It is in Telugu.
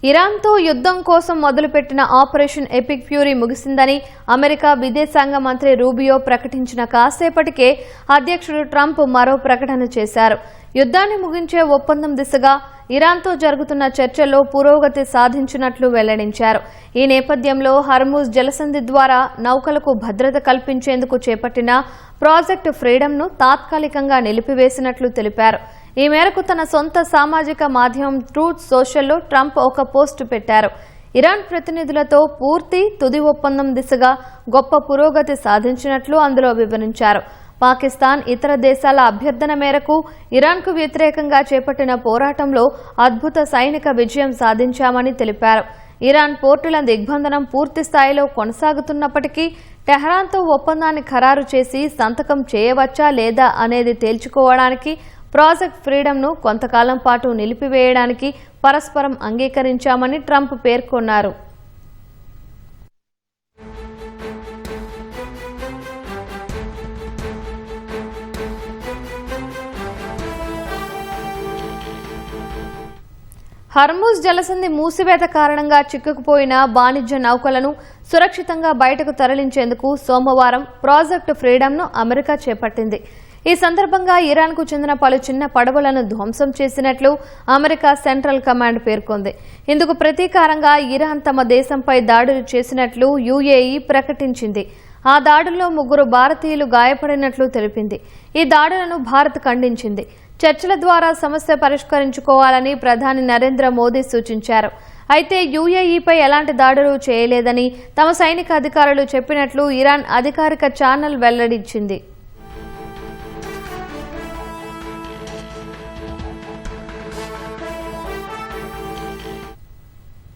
ఇరాన్తో యుద్ధం కోసం మొదలుపెట్టిన ఆపరేషన్ ఎపిక్ ఫ్యూరీ ముగిసిందని అమెరికా విదేశాంగ మంత్రి రూబియో ప్రకటించిన కాసేపటికే అధ్యక్షుడు ట్రంప్ మరో ప్రకటన చేశారు. యుద్ధాన్ని ముగించే ఒప్పందం దిశగా ఇరాన్తో జరుగుతున్న చర్చల్లో పురోగతి సాధించినట్లు వెల్లడించారు. ఈ నేపథ్యంలో హర్ముజ్ జలసంధి ద్వారా నౌకలకు భద్రత కల్పించేందుకు చేపట్టిన ప్రాజెక్టు ఫ్రీడమ్ను తాత్కాలికంగా నిలిపివేసినట్లు తెలిపారు. ఈ మేరకు తన సొంత సామాజిక మాధ్యమం ట్రూత్ సోషల్లో ట్రంప్ ఒక పోస్టు పెట్టారు. ఇరాన్ ప్రతినిధులతో పూర్తి తుది ఒప్పందం దిశగా గొప్ప పురోగతి సాధించినట్లు అందులో వివరించారు. పాకిస్తాన్ ఇతర దేశాల అభ్యర్థన మేరకు ఇరాన్కు వ్యతిరేకంగా చేపట్టిన పోరాటంలో అద్భుత సైనిక విజయం సాధించామని తెలిపారు. ఇరాన్ పోర్టుల దిగ్బంధనం పూర్తి స్థాయిలో కొనసాగుతున్నప్పటికీ టెహ్రాన్తో ఒప్పందాన్ని ఖరారు చేసి సంతకం చేయవచ్చా లేదా అనేది తేల్చుకోవడానికి ప్రాజెక్ట్ ఫ్రీడమ్ను కొంతకాలం పాటు నిలిపివేయడానికి పరస్పరం అంగీకరించామని ట్రంప్ పేర్కొన్నారు. హర్ముజ్ జలసంధి మూసివేత కారణంగా చిక్కుకుపోయిన వాణిజ్య నౌకలను సురక్షితంగా బయటకు తరలించేందుకు సోమవారం ప్రాజెక్టు ఫ్రీడమ్ను అమెరికా చేపట్టింది. ఈ సందర్భంగా ఇరాన్కు చెందిన పలు చిన్న పడవలను ధ్వంసం చేసినట్లు అమెరికా సెంట్రల్ కమాండ్ పేర్కొంది. ఇందుకు ప్రతీకారంగా ఇరాన్ తమ దేశంపై దాడులు చేసినట్లు యుఏఈ ప్రకటించింది. ఆ దాడుల్లో 3 భారతీయులు గాయపడినట్లు తెలిపింది. ఈ దాడులను భారత్ ఖండించింది. చర్చల ద్వారా సమస్య పరిష్కరించుకోవాలని ప్రధాని నరేంద్ర మోదీ సూచించారు. అయితే యుఏఈపై ఎలాంటి దాడులు చేయలేదని తమ సైనిక అధికారులు చెప్పినట్లు ఇరాన్ అధికారిక ఛానల్ వెల్లడించింది.